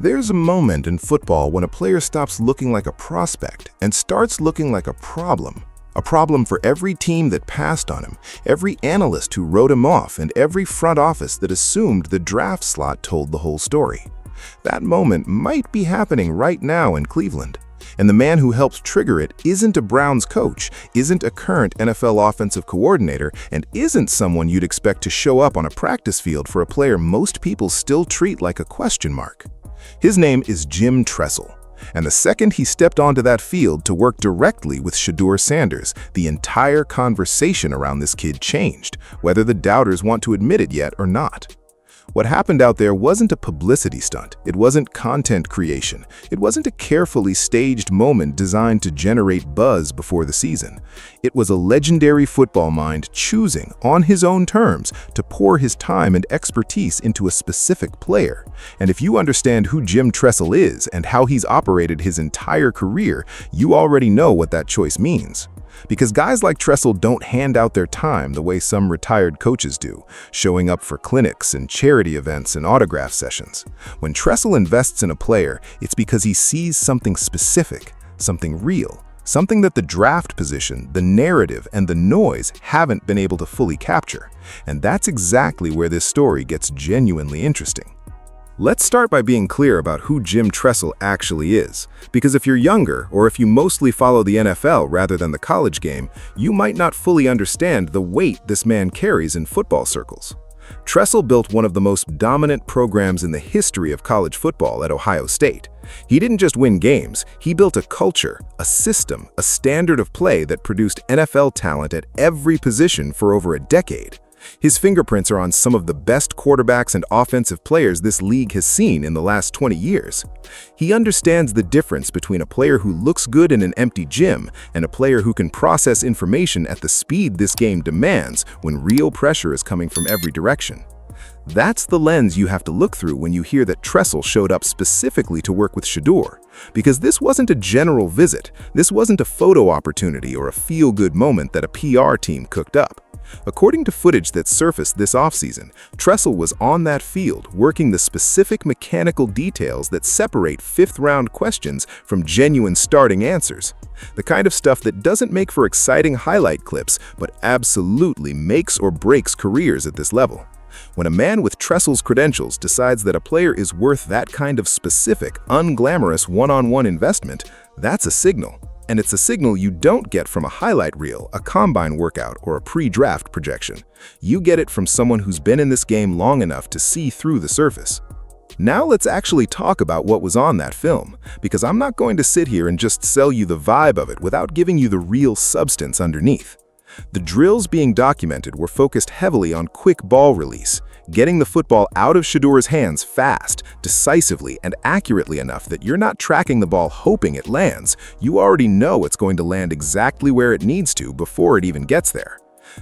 There's a moment in football when a player stops looking like a prospect and starts looking like a problem. A problem for every team that passed on him, every analyst who wrote him off, and every front office that assumed the draft slot told the whole story. That moment might be happening right now in Cleveland. And the man who helps trigger it isn't a Browns coach, isn't a current NFL offensive coordinator, and isn't someone you'd expect to show up on a practice field for a player most people still treat like a question mark. His name is Jim Tressel, and the second he stepped onto that field to work directly with Shedeur Sanders, the entire conversation around this kid changed, whether the doubters want to admit it yet or not. What happened out there wasn't a publicity stunt. It wasn't content creation. It wasn't a carefully staged moment designed to generate buzz before the season. It was a legendary football mind choosing, on his own terms, to pour his time and expertise into a specific player. And if you understand who Jim Tressel is and how he's operated his entire career, you already know what that choice means. Because guys like Tressel don't hand out their time the way some retired coaches do, showing up for clinics and charity events and autograph sessions. When Tressel invests in a player, it's because he sees something specific, something real, something that the draft position, the narrative, and the noise haven't been able to fully capture. And that's exactly where this story gets genuinely interesting. Let's start by being clear about who Jim Tressel actually is, because if you're younger, or if you mostly follow the NFL rather than the college game, you might not fully understand the weight this man carries in football circles. Tressel built one of the most dominant programs in the history of college football at Ohio State. He didn't just win games, he built a culture, a system, a standard of play that produced NFL talent at every position for over a decade. His fingerprints are on some of the best quarterbacks and offensive players this league has seen in the last 20 years. He understands the difference between a player who looks good in an empty gym and a player who can process information at the speed this game demands when real pressure is coming from every direction. That's the lens you have to look through when you hear that Tressel showed up specifically to work with Shedeur. Because this wasn't a general visit, this wasn't a photo opportunity or a feel-good moment that a PR team cooked up. According to footage that surfaced this offseason, Tressel was on that field working the specific mechanical details that separate fifth-round questions from genuine starting answers. The kind of stuff that doesn't make for exciting highlight clips, but absolutely makes or breaks careers at this level. When a man with Tressel's credentials decides that a player is worth that kind of specific, unglamorous one-on-one investment, that's a signal. And it's a signal you don't get from a highlight reel, a combine workout, or a pre-draft projection. You get it from someone who's been in this game long enough to see through the surface. Now let's actually talk about what was on that film, because I'm not going to sit here and just sell you the vibe of it without giving you the real substance underneath. The drills being documented were focused heavily on quick ball release, getting the football out of Shedeur's hands fast, decisively, and accurately enough that you're not tracking the ball hoping it lands. You already know it's going to land exactly where it needs to before it even gets there.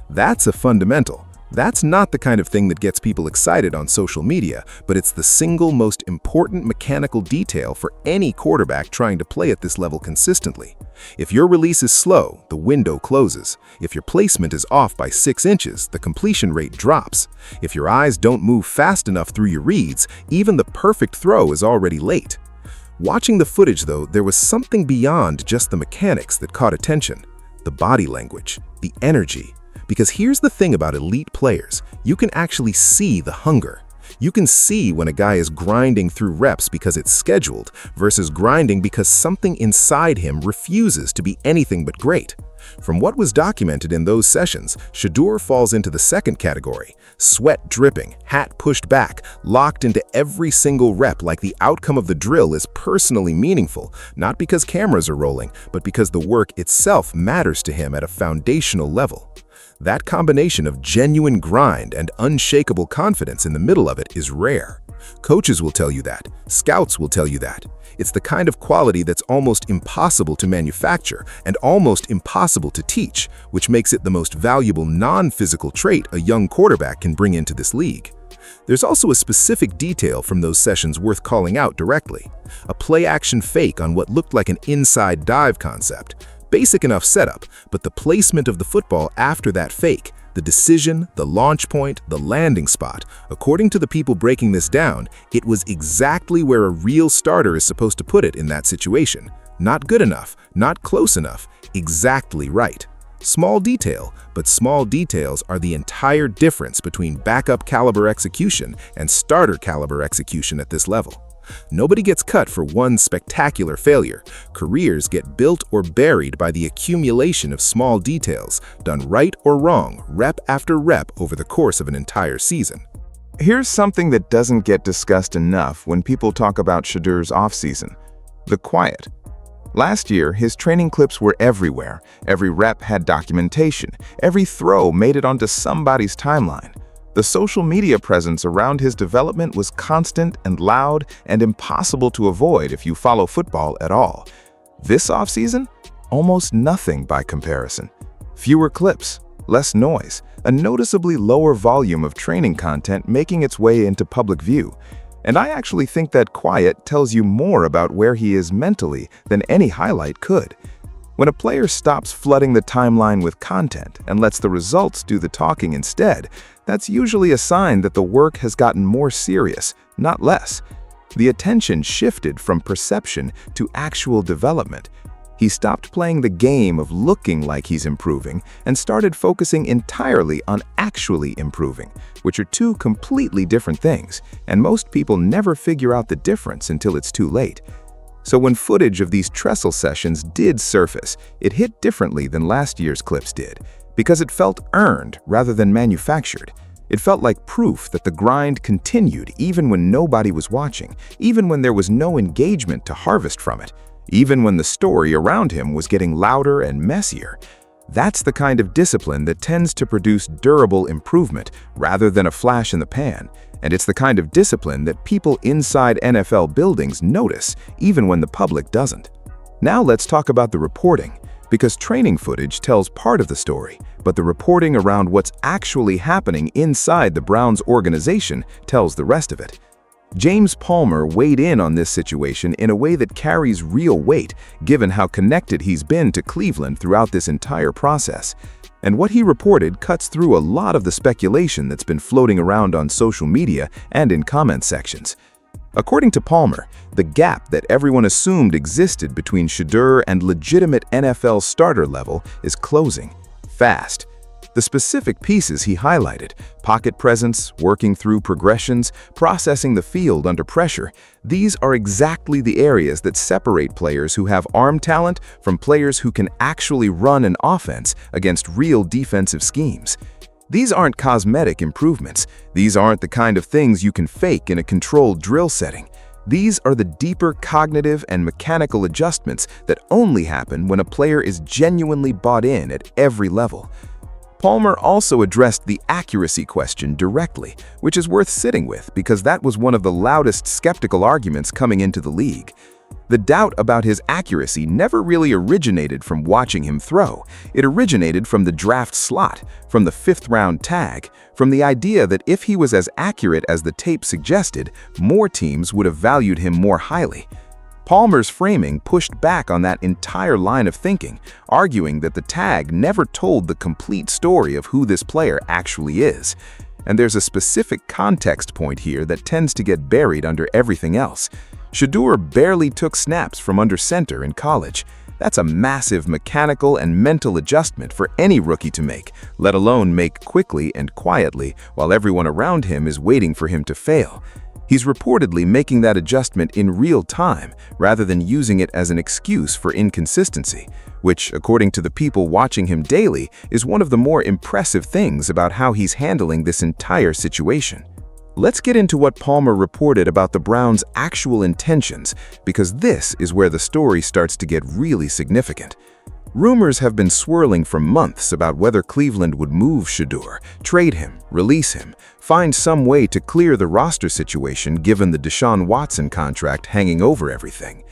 That's a fundamental. That's not the kind of thing that gets people excited on social media, but it's the single most important mechanical detail for any quarterback trying to play at this level consistently. If your release is slow, the window closes. If your placement is off by 6 inches, the completion rate drops. If your eyes don't move fast enough through your reads, even the perfect throw is already late. Watching the footage, though, there was something beyond just the mechanics that caught attention. The body language, the energy. Because here's the thing about elite players, you can actually see the hunger. You can see when a guy is grinding through reps because it's scheduled versus grinding because something inside him refuses to be anything but great. From what was documented in those sessions, Shedeur falls into the second category, sweat dripping, hat pushed back, locked into every single rep like the outcome of the drill is personally meaningful, not because cameras are rolling, but because the work itself matters to him at a foundational level. That combination of genuine grind and unshakable confidence in the middle of it is rare. Coaches will tell you that. Scouts will tell you that. It's the kind of quality that's almost impossible to manufacture and almost impossible to teach, which makes it the most valuable non-physical trait a young quarterback can bring into this league. There's also a specific detail from those sessions worth calling out directly. A play-action fake on what looked like an inside dive concept. Basic enough setup, but the placement of the football after that fake, The decision, the launch point, the landing spot. According to the people breaking this down, it was exactly where a real starter is supposed to put it in that situation. Not good enough, not close enough, exactly right. Small detail, but small details are the entire difference between backup caliber execution and starter caliber execution at this level. Nobody gets cut for one spectacular failure. Careers get built or buried by the accumulation of small details, done right or wrong, rep after rep over the course of an entire season. Here's something that doesn't get discussed enough when people talk about Shedeur's offseason: the quiet. Last year, his training clips were everywhere. Every rep had documentation. Every throw made it onto somebody's timeline. The social media presence around his development was constant and loud and impossible to avoid if you follow football at all. This offseason, almost nothing by comparison. Fewer clips, less noise, a noticeably lower volume of training content making its way into public view. And I actually think that quiet tells you more about where he is mentally than any highlight could. When a player stops flooding the timeline with content and lets the results do the talking instead, that's usually a sign that the work has gotten more serious, not less. The attention shifted from perception to actual development. He stopped playing the game of looking like he's improving and started focusing entirely on actually improving, which are two completely different things, and most people never figure out the difference until it's too late. So when footage of these Tressel sessions did surface, it hit differently than last year's clips did, because it felt earned rather than manufactured. It felt like proof that the grind continued even when nobody was watching, even when there was no engagement to harvest from it, even when the story around him was getting louder and messier. That's the kind of discipline that tends to produce durable improvement rather than a flash in the pan. And it's the kind of discipline that people inside NFL buildings notice, even when the public doesn't. Now let's talk about the reporting, because training footage tells part of the story, but the reporting around what's actually happening inside the Browns organization tells the rest of it. James Palmer weighed in on this situation in a way that carries real weight, given how connected he's been to Cleveland throughout this entire process. And what he reported cuts through a lot of the speculation that's been floating around on social media and in comment sections. According to Palmer, the gap that everyone assumed existed between Shedeur and legitimate NFL starter level is closing fast. The specific pieces he highlighted, pocket presence, working through progressions, processing the field under pressure, these are exactly the areas that separate players who have arm talent from players who can actually run an offense against real defensive schemes. These aren't cosmetic improvements. These aren't the kind of things you can fake in a controlled drill setting. These are the deeper cognitive and mechanical adjustments that only happen when a player is genuinely bought in at every level. Palmer also addressed the accuracy question directly, which is worth sitting with because that was one of the loudest skeptical arguments coming into the league. The doubt about his accuracy never really originated from watching him throw. It originated from the draft slot, from the fifth-round tag, from the idea that if he was as accurate as the tape suggested, more teams would have valued him more highly. Palmer's framing pushed back on that entire line of thinking, arguing that the tag never told the complete story of who this player actually is. And there's a specific context point here that tends to get buried under everything else. Shedeur barely took snaps from under center in college. That's a massive mechanical and mental adjustment for any rookie to make, let alone make quickly and quietly while everyone around him is waiting for him to fail. He's reportedly making that adjustment in real time rather than using it as an excuse for inconsistency, which, according to the people watching him daily, is one of the more impressive things about how he's handling this entire situation. Let's get into what Palmer reported about the Browns' actual intentions, because this is where the story starts to get really significant. Rumors have been swirling for months about whether Cleveland would move Shedeur, trade him, release him, find some way to clear the roster situation given the Deshaun Watson contract hanging over everything.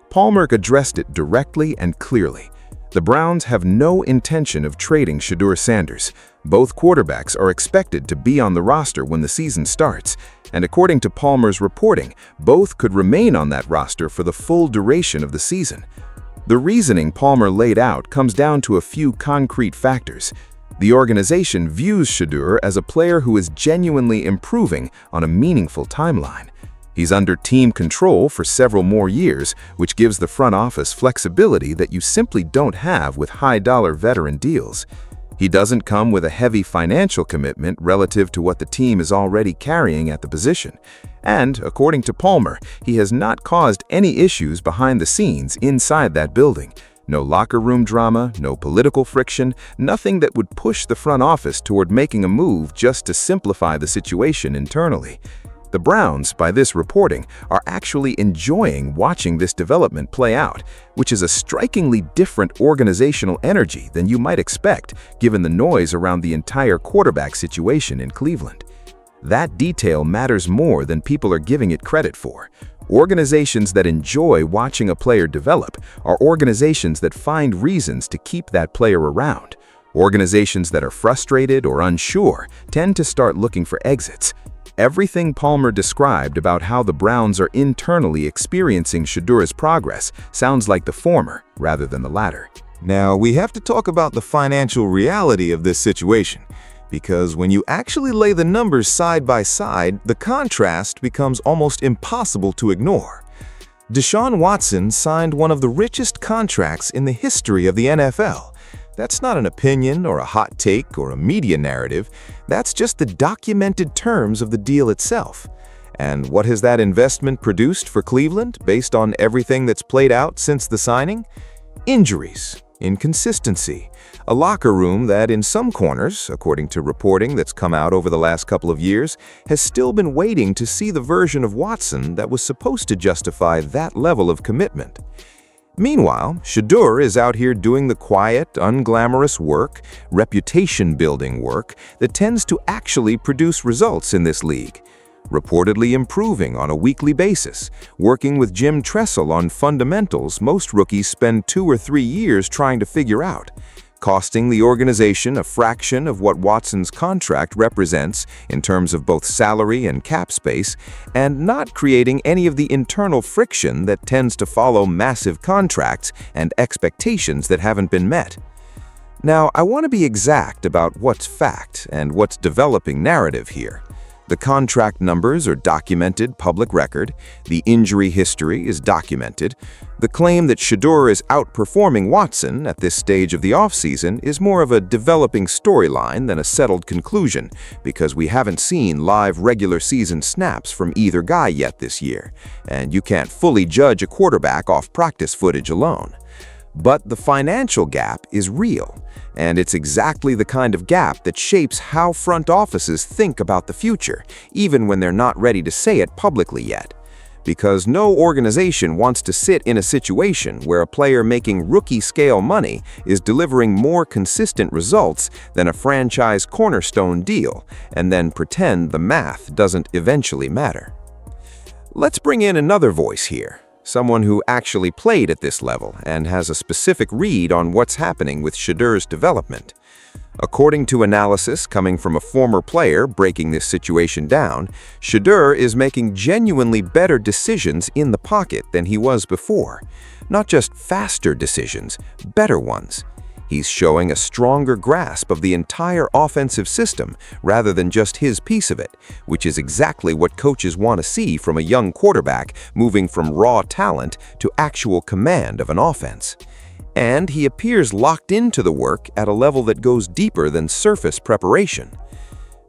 Palmer addressed it directly and clearly. The Browns have no intention of trading Shedeur Sanders. Both quarterbacks are expected to be on the roster when the season starts, and according to Palmer's reporting, both could remain on that roster for the full duration of the season. The reasoning Palmer laid out comes down to a few concrete factors. The organization views Shedeur as a player who is genuinely improving on a meaningful timeline. He's under team control for several more years, which gives the front office flexibility that you simply don't have with high-dollar veteran deals. He doesn't come with a heavy financial commitment relative to what the team is already carrying at the position. And, according to Palmer, he has not caused any issues behind the scenes inside that building. No locker room drama, no political friction, nothing that would push the front office toward making a move just to simplify the situation internally. The Browns, by this reporting, are actually enjoying watching this development play out, which is a strikingly different organizational energy than you might expect given the noise around the entire quarterback situation in Cleveland. That detail matters more than people are giving it credit for. Organizations that enjoy watching a player develop are organizations that find reasons to keep that player around. Organizations that are frustrated or unsure tend to start looking for exits. Everything Palmer described about how the Browns are internally experiencing Shedeur's progress sounds like the former rather than the latter. Now, we have to talk about the financial reality of this situation, because when you actually lay the numbers side by side, the contrast becomes almost impossible to ignore. Deshaun Watson signed one of the richest contracts in the history of the NFL. That's not an opinion or a hot take or a media narrative. That's just the documented terms of the deal itself. And what has that investment produced for Cleveland based on everything that's played out since the signing? Injuries, inconsistency, a locker room that in some corners, according to reporting that's come out over the last couple of years, has still been waiting to see the version of Watson that was supposed to justify that level of commitment. Meanwhile, Shedeur is out here doing the quiet, unglamorous work, reputation-building work that tends to actually produce results in this league. Reportedly improving on a weekly basis, working with Jim Tressel on fundamentals most rookies spend 2 or 3 years trying to figure out, costing the organization a fraction of what Watson's contract represents in terms of both salary and cap space, and not creating any of the internal friction that tends to follow massive contracts and expectations that haven't been met. Now, I want to be exact about what's fact and what's developing narrative here. The contract numbers are documented public record, the injury history is documented. The claim that Shedeur is outperforming Watson at this stage of the offseason is more of a developing storyline than a settled conclusion, because we haven't seen live regular season snaps from either guy yet this year, and you can't fully judge a quarterback off practice footage alone. But the financial gap is real, and it's exactly the kind of gap that shapes how front offices think about the future, even when they're not ready to say it publicly yet. Because no organization wants to sit in a situation where a player making rookie-scale money is delivering more consistent results than a franchise cornerstone deal, and then pretend the math doesn't eventually matter. Let's bring in another voice here. Someone who actually played at this level and has a specific read on what's happening with Shedeur's development. According to analysis coming from a former player breaking this situation down, Shedeur is making genuinely better decisions in the pocket than he was before. Not just faster decisions, better ones. He's showing a stronger grasp of the entire offensive system rather than just his piece of it, which is exactly what coaches want to see from a young quarterback moving from raw talent to actual command of an offense. And he appears locked into the work at a level that goes deeper than surface preparation.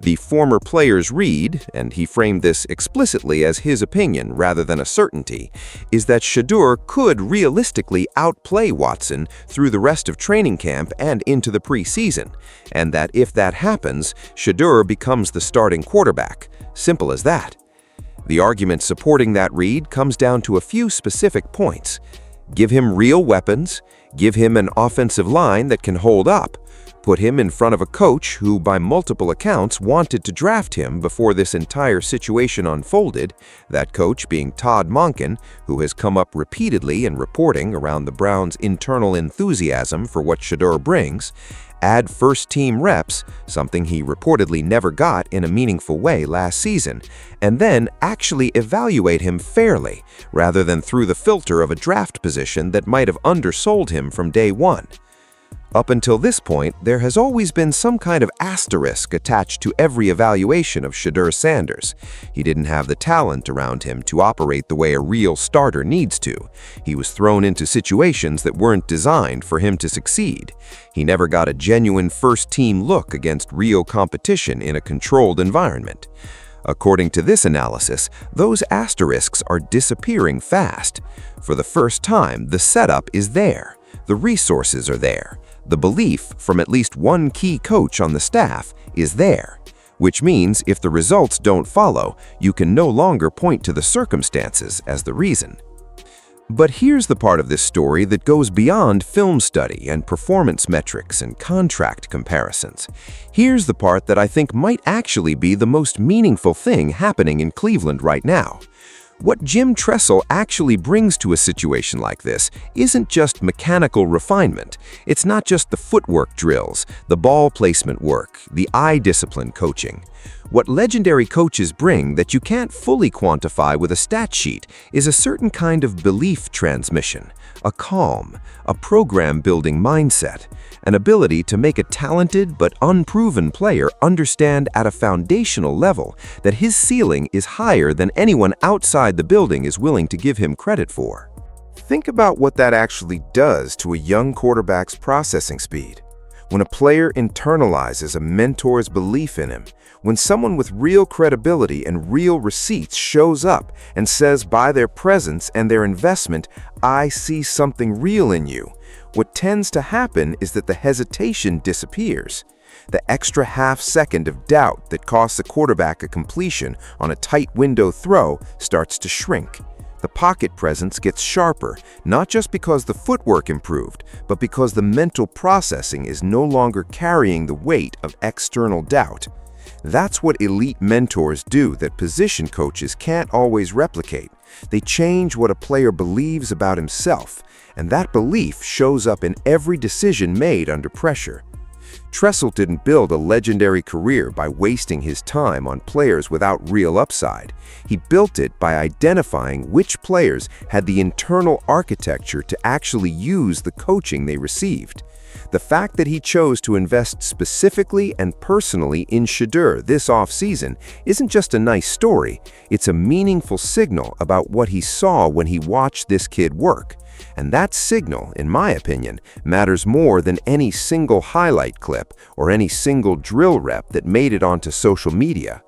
The former player's read, and he framed this explicitly as his opinion rather than a certainty, is that Shedeur could realistically outplay Watson through the rest of training camp and into the preseason, and that if that happens, Shedeur becomes the starting quarterback. Simple as that. The argument supporting that read comes down to a few specific points. Give him real weapons, give him an offensive line that can hold up, put him in front of a coach who, by multiple accounts, wanted to draft him before this entire situation unfolded, that coach being Todd Monken, who has come up repeatedly in reporting around the Browns' internal enthusiasm for what Shedeur brings, add first-team reps, something he reportedly never got in a meaningful way last season, and then actually evaluate him fairly, rather than through the filter of a draft position that might have undersold him from day one. Up until this point, there has always been some kind of asterisk attached to every evaluation of Shedeur Sanders. He didn't have the talent around him to operate the way a real starter needs to. He was thrown into situations that weren't designed for him to succeed. He never got a genuine first-team look against real competition in a controlled environment. According to this analysis, those asterisks are disappearing fast. For the first time, the setup is there. The resources are there. The belief from at least one key coach on the staff is there, which means if the results don't follow, you can no longer point to the circumstances as the reason. But here's the part of this story that goes beyond film study and performance metrics and contract comparisons. Here's the part that I think might actually be the most meaningful thing happening in Cleveland right now. What Jim Tressel actually brings to a situation like this isn't just mechanical refinement. It's not just the footwork drills, the ball placement work, the eye discipline coaching. What legendary coaches bring that you can't fully quantify with a stat sheet is a certain kind of belief transmission, a calm, a program-building mindset, an ability to make a talented but unproven player understand at a foundational level that his ceiling is higher than anyone outside the building is willing to give him credit for. Think about what that actually does to a young quarterback's processing speed. When a player internalizes a mentor's belief in him, when someone with real credibility and real receipts shows up and says by their presence and their investment, "I see something real in you," what tends to happen is that the hesitation disappears. The extra half-second of doubt that costs a quarterback a completion on a tight window throw starts to shrink. The pocket presence gets sharper, not just because the footwork improved, but because the mental processing is no longer carrying the weight of external doubt. That's what elite mentors do that position coaches can't always replicate. They change what a player believes about himself, and that belief shows up in every decision made under pressure. Tressel didn't build a legendary career by wasting his time on players without real upside. He built it by identifying which players had the internal architecture to actually use the coaching they received. The fact that he chose to invest specifically and personally in Shedeur this offseason isn't just a nice story, it's a meaningful signal about what he saw when he watched this kid work. And that signal, in my opinion, matters more than any single highlight clip or any single drill rep that made it onto social media.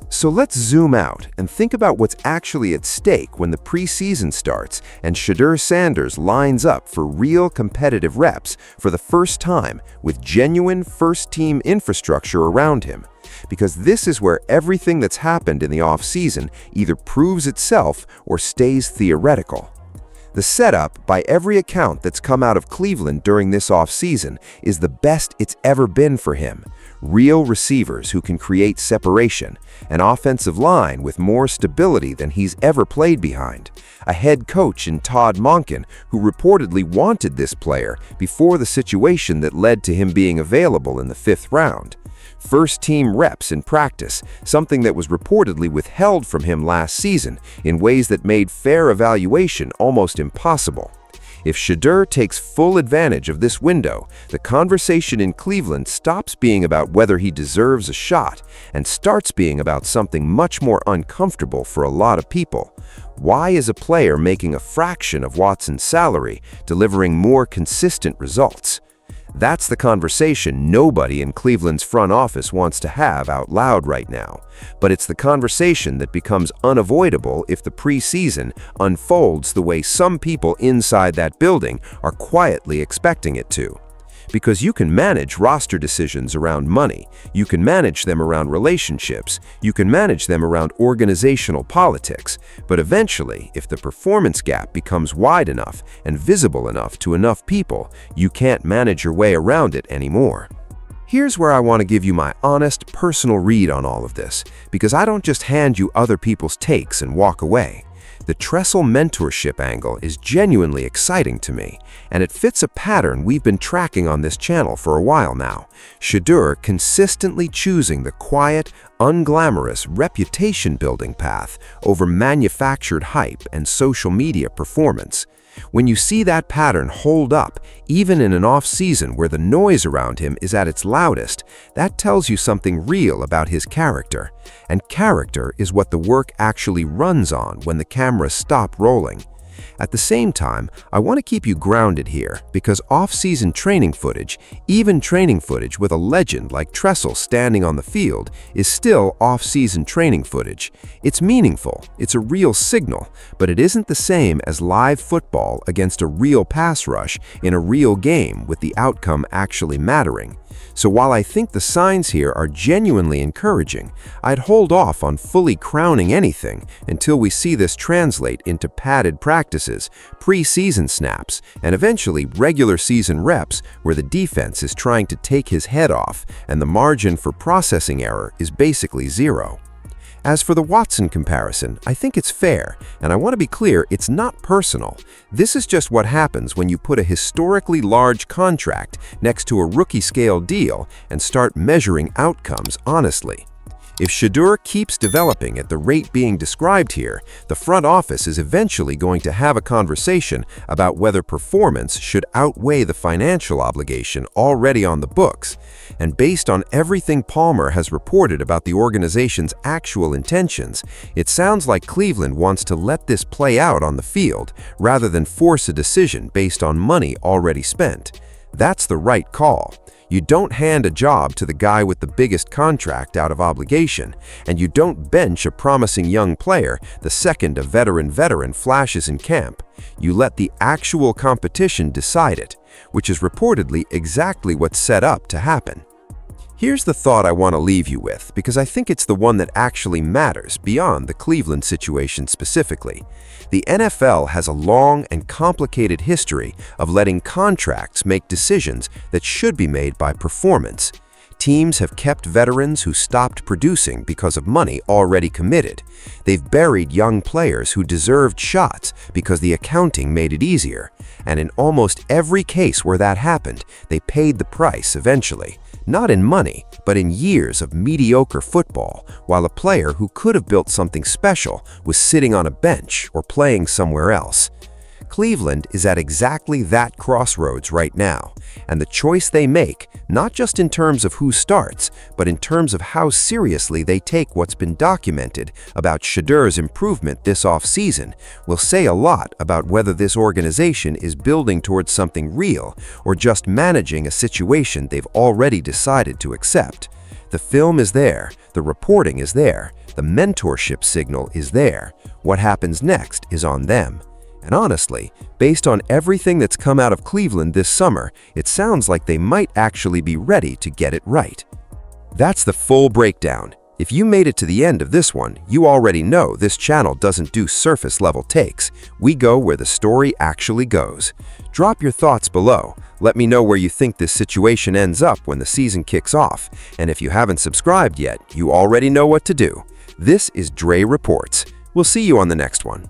So let's zoom out and think about what's actually at stake when the preseason starts and Shedeur Sanders lines up for real competitive reps for the first time with genuine first-team infrastructure around him. Because this is where everything that's happened in the offseason either proves itself or stays theoretical. The setup, by every account that's come out of Cleveland during this offseason, is the best it's ever been for him. Real receivers who can create separation, an offensive line with more stability than he's ever played behind, a head coach in Todd Monken who reportedly wanted this player before the situation that led to him being available in the 5th round. First-team reps in practice, something that was reportedly withheld from him last season in ways that made fair evaluation almost impossible. If Shedeur takes full advantage of this window, the conversation in Cleveland stops being about whether he deserves a shot and starts being about something much more uncomfortable for a lot of people. Why is a player making a fraction of Watson's salary delivering more consistent results? That's the conversation nobody in Cleveland's front office wants to have out loud right now. But it's the conversation that becomes unavoidable if the preseason unfolds the way some people inside that building are quietly expecting it to. Because you can manage roster decisions around money, you can manage them around relationships, you can manage them around organizational politics, but eventually, if the performance gap becomes wide enough and visible enough to enough people, you can't manage your way around it anymore. Here's where I want to give you my honest, personal read on all of this, because I don't just hand you other people's takes and walk away. The Tressel mentorship angle is genuinely exciting to me, and it fits a pattern we've been tracking on this channel for a while now. Shedeur consistently choosing the quiet, unglamorous, reputation-building path over manufactured hype and social media performance. When you see that pattern hold up, even in an off-season where the noise around him is at its loudest, that tells you something real about his character. And character is what the work actually runs on when the cameras stop rolling. At the same time, I want to keep you grounded here because off-season training footage, even training footage with a legend like Tressel standing on the field, is still off-season training footage. It's meaningful, it's a real signal, but it isn't the same as live football against a real pass rush in a real game with the outcome actually mattering. So while I think the signs here are genuinely encouraging, I'd hold off on fully crowning anything until we see this translate into padded practices, pre-season snaps, and eventually regular season reps where the defense is trying to take his head off and the margin for processing error is basically zero. As for the Watson comparison, I think it's fair, and I want to be clear, it's not personal. This is just what happens when you put a historically large contract next to a rookie-scale deal and start measuring outcomes honestly. If Shedeur keeps developing at the rate being described here, the front office is eventually going to have a conversation about whether performance should outweigh the financial obligation already on the books. And based on everything Palmer has reported about the organization's actual intentions, it sounds like Cleveland wants to let this play out on the field rather than force a decision based on money already spent. That's the right call. You don't hand a job to the guy with the biggest contract out of obligation, and you don't bench a promising young player the second a veteran flashes in camp. You let the actual competition decide it, which is reportedly exactly what's set up to happen. Here's the thought I want to leave you with, because I think it's the one that actually matters beyond the Cleveland situation specifically. The NFL has a long and complicated history of letting contracts make decisions that should be made by performance. Teams have kept veterans who stopped producing because of money already committed. They've buried young players who deserved shots because the accounting made it easier. And in almost every case where that happened, they paid the price eventually. Not in money, but in years of mediocre football, while a player who could have built something special was sitting on a bench or playing somewhere else. Cleveland is at exactly that crossroads right now, and the choice they make, not just in terms of who starts, but in terms of how seriously they take what's been documented about Shedeur's improvement this offseason, will say a lot about whether this organization is building towards something real or just managing a situation they've already decided to accept. The film is there, the reporting is there, the mentorship signal is there. What happens next is on them. And honestly, based on everything that's come out of Cleveland this summer, it sounds like they might actually be ready to get it right. That's the full breakdown. If you made it to the end of this one, you already know this channel doesn't do surface-level takes. We go where the story actually goes. Drop your thoughts below. Let me know where you think this situation ends up when the season kicks off. And if you haven't subscribed yet, you already know what to do. This is Dre Reports. We'll see you on the next one.